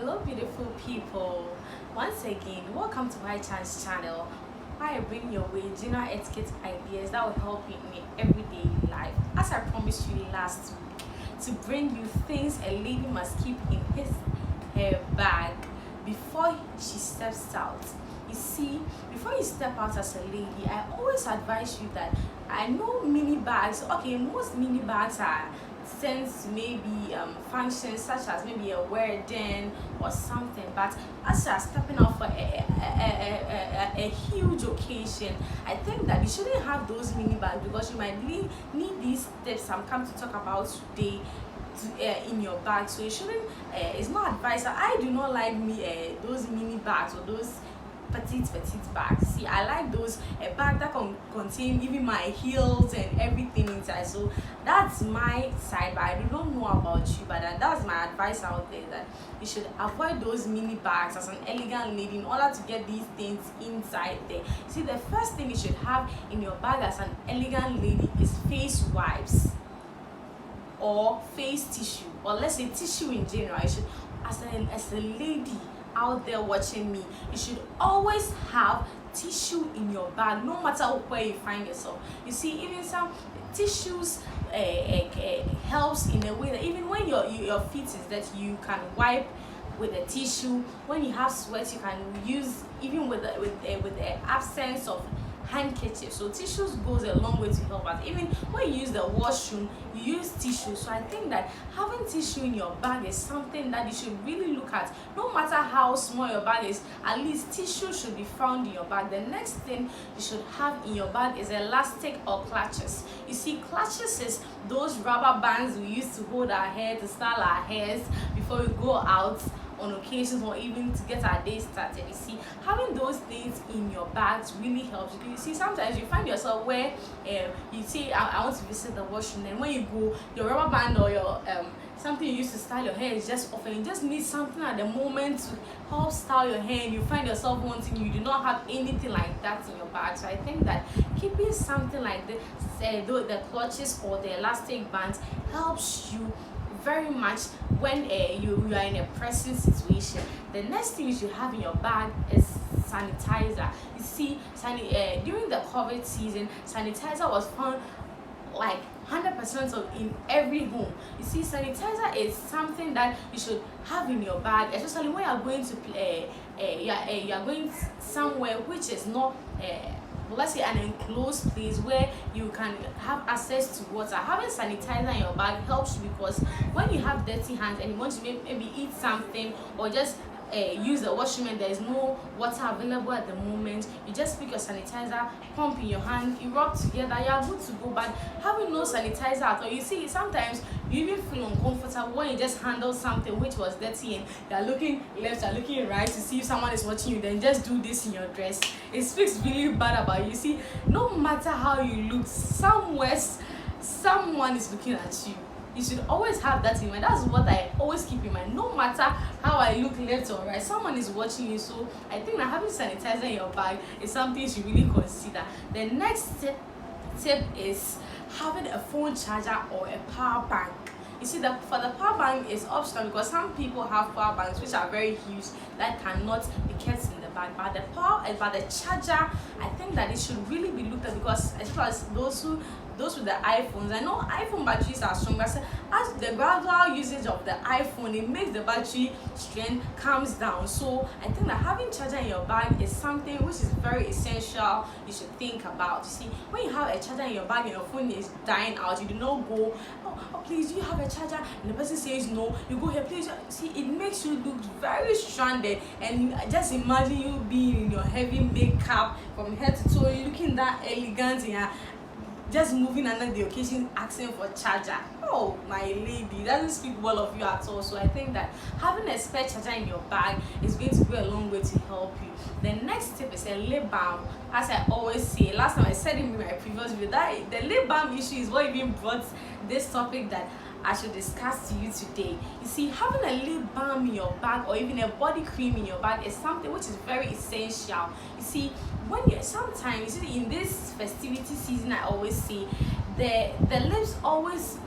Hello, beautiful people. Once again, welcome to my chance channel. Where I bring your way general etiquette ideas that will help you in your everyday life. As I promised you last week, to bring you things a lady must keep in her bag before she steps out. You see, before you step out as a lady, I always advise you that I know mini bags. Okay, most mini bags are sent to maybe functions such as maybe a wedding or something, but as you are stepping out for a huge occasion, I think that you shouldn't have those mini bags because you might need these tips I'm come to talk about today in your bag. So you shouldn't it's not advised. I do not like those mini bags or those petite bags. See, I like those a bag that can contain even my heels and everything inside. So that's my side, but I don't know about you, but that's my advice out there, that you should avoid those mini bags as an elegant lady in order to get these things inside there. See, the first thing you should have in your bag as an elegant lady is face wipes or face tissue, or let's say tissue in general. You should, as a lady out there watching me, you should always have tissue in your bag, no matter where you find yourself. You see, even some tissues helps in a way that even when your feet is that you can wipe with a tissue. When you have sweat, you can use even with the absence of handkerchief. So tissues goes a long way to help us. Even when you use the washroom, you use tissue. So I think that having tissue in your bag is something that you should really look at. No matter how small your bag is, at least tissue should be found in your bag. The next thing you should have in your bag is elastic or clutches. You see, clutches is those rubber bands we use to hold our hair, to style our hairs before we go out on occasions or even to get our day started. You see, having those things in your bags really helps you. You see, sometimes you find yourself where you say I want to visit the washroom, and when you go, your rubber band or your something you use to style your hair is just off, and you just need something at the moment to help style your hair, and you find yourself wanting, you do not have anything like that in your bag. So I think that keeping something like the clutches or the elastic bands helps you very much when you are in a pressing situation. The next thing you should have in your bag is sanitizer. You see, during the COVID season, sanitizer was found like 100% of in every home. You see, sanitizer is something that you should have in your bag, especially when you are going to you are going somewhere which is not let's say an enclosed place where you can have access to water. Having sanitizer in your bag helps you, because when you have dirty hands and you want to maybe eat something or just use the washroom and there is no water available at the moment, you just pick your sanitizer, pump in your hand, you rub together, you are good to go. But having no sanitizer at all, you see, sometimes you even feel uncomfortable when you just handle something which was dirty and you're looking left, you're looking right to see if someone is watching you, then just do this in your dress. It speaks really bad about you. See, no matter how you look, somewhere someone is looking at you. You should always have that in mind. That's what I always keep in mind. No matter how I look left or right, someone is watching you. So I think that having sanitizer in your bag is something you should really consider. The next tip is having a phone charger or a power bank. You see, for the power bank is optional because some people have power banks which are very huge that cannot be kept in the bag. But the charger, I think that it should really be looked at, because as far as those with the iPhones, I know iPhone batteries are stronger. So as the gradual usage of the iPhone, it makes the battery strength comes down. So I think that having charger in your bag is something which is very essential. You should think about. You see, when you have a charger in your bag and your phone is dying out, you do not go, oh please, do you have a charger? And the person says no. You go here, please. See, it makes you look very stranded. And just imagine you being in your heavy makeup from head to toe, you looking that elegant, and just moving under the occasion asking for charger. Oh my lady, doesn't speak well of you at all. So I think that having a spare charger in your bag is going to go a long way to help you. The next tip is a lip balm. As I always say, last time I said in my previous video, that the lip balm issue is what even brought this topic that I should discuss to you today. You see, having a lip balm in your bag or even a body cream in your bag is something which is very essential. You see, sometimes you see, in this festivity season, I always say the lips always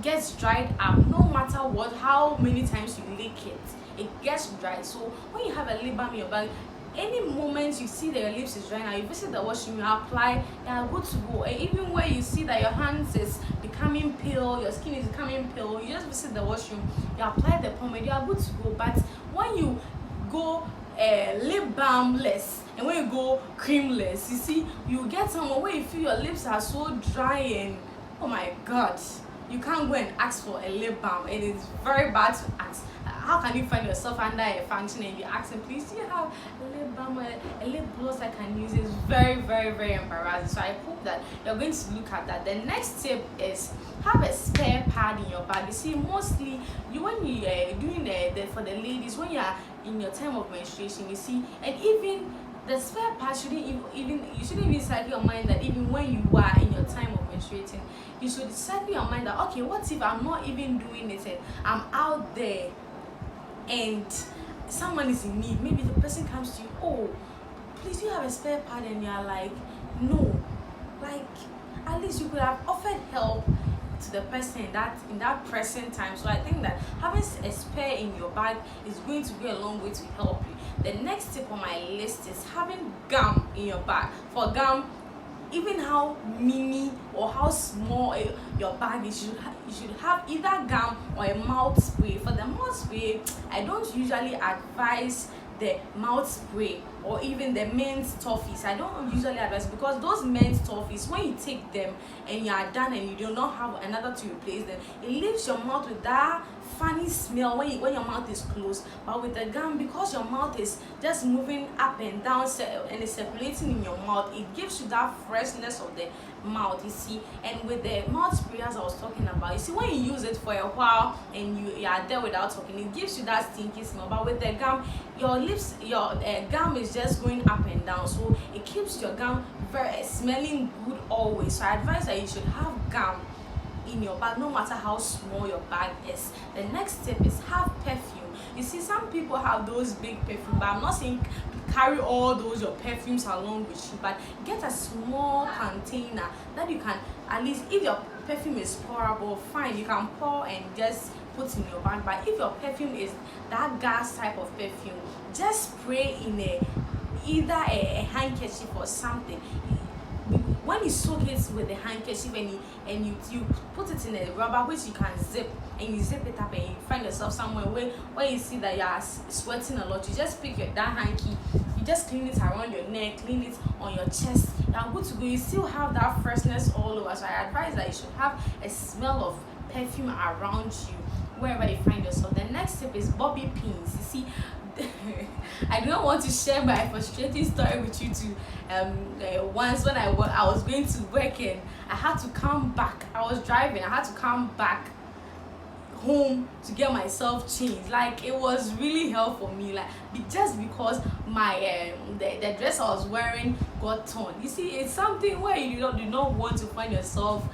gets dried up, no matter how many times you lick it. it gets dry. So when you have a lip balm in your bag, any moment you see that your lips is dry now, you visit the washroom, you apply, you are good to go. And even when you see that your hands is becoming pale, your skin is becoming pale, you just visit the washroom, you apply the pomade, you are good to go. But when you go lip balmless and when you go creamless, you see, you get somewhere where you feel your lips are so dry and oh my god, you can't go and ask for a lip balm. It is very bad to ask. How can you find yourself under a function and you're asking, please, do you have a lip balm or a lip gloss I can use? It's very, very, very embarrassing. So I hope that you're going to look at that. The next tip is have a spare pad in your bag. You see, mostly when you doing for the ladies, when you are in your time of menstruation, you see, and even the spare pad shouldn't you shouldn't even cycle your mind that even when you are in your time of menstruating, you should cycle your mind that, okay, what if I'm not even doing it and I'm out there and someone is in need? Maybe the person comes to you, oh, please, do you have a spare pad? And you're like, no. Like, at least you could have offered help to the person in that present time. So I think that having a spare in your bag is going to go a long way to help you. The next tip on my list is having gum in your bag. For gum, even how mini or how small your bag is, you should have either gum or a mouth spray. For the mouth spray, I don't usually advise the mouth spray or even the mint toffees. I don't usually advise, because those mint toffees, when you take them and you are done and you do not have another to replace them, it leaves your mouth with that funny smell when your mouth is closed. But with the gum, because your mouth is just moving up and down and it's circulating in your mouth, it gives you that freshness of the mouth, you see. And with the mouth spray, as I was talking about, you see, when you use it for a while and you are there without talking, it gives you that stinky smell. But with the gum, your gum is just going up and down, so it keeps your gum very smelling good always. So I advise that you should have gum in your bag, no matter how small your bag is. The next tip is have perfume. You see, some people have those big perfume, but I'm not saying carry all those your perfumes along with you, but get a small container that you can, at least if your perfume is pourable, fine, you can pour and just put in your bag. But if your perfume is that gas type of perfume, just spray in either a handkerchief or something. When you soak it with the handkerchief and you put it in a rubber which you can zip, and you zip it up and you find yourself somewhere where you see that you are sweating a lot, you just pick that hanky, you just clean it around your neck, clean it on your chest, you are good to go. You still have that freshness all over. So I advise that you should have a smell of perfume around you wherever you find yourself. The next tip is bobby pins. You see, I do not want to share my frustrating story with you too. Once when I was going to work and I had to come back. I was driving. I had to come back home to get myself changed. Like, it was really hell for me. Like, just because my the dress I was wearing got torn. You see, it's something where you do not want to find yourself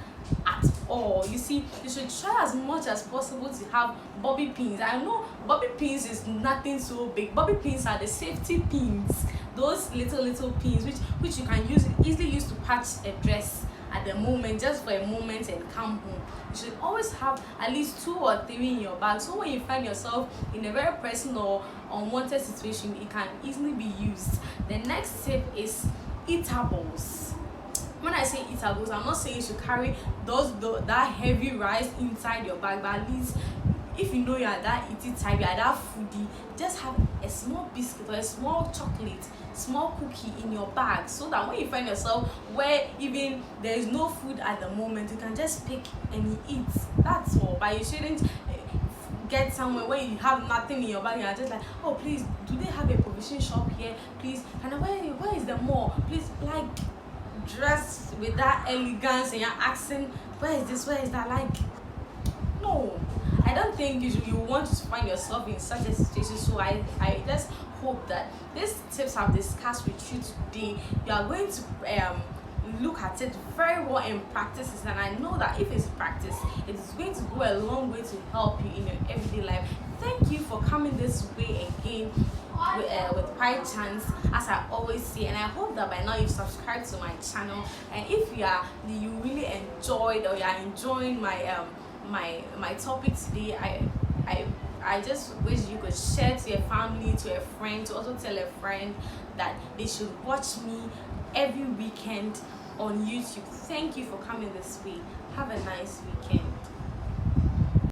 at all. You see, you should try as much as possible to have bobby pins. I know bobby pins is nothing so big. Bobby pins are the safety pins, those little pins which you can easily use to patch a dress at the moment, just for a moment, and come home. You should always have at least 2 or 3 in your bag, so when you find yourself in a very pressing or unwanted situation, it can easily be used. The next tip is eatables. When I say eatables, I'm not saying you should carry that heavy rice inside your bag, but at least if you know you are that eating type, you are that foodie, just have a small biscuit or a small chocolate, small cookie in your bag, so that when you find yourself where even there is no food at the moment, you can just pick and eat. That's all. But you shouldn't get somewhere where you have nothing in your bag and you're just like, oh, please, do they have a provision shop here? Please, and where is the mall? Please, like, dress with that elegance and you're asking, where is this, where is that? Like, no, I don't think you want to find yourself in such a situation. So I just hope that these tips I've discussed with you today, you are going to look at it very well and practice it. And I know that if it's practiced, it is going to go a long way to help you in your everyday life. Thank you for coming this way again with Pai Chance, as I always say, and I hope that by now you've subscribed to my channel. And if you really enjoyed or you are enjoying my my topic today, I I just wish you could share to your family, to a friend, to also tell a friend that they should watch me every weekend on YouTube. Thank you for coming this week. Have a nice weekend.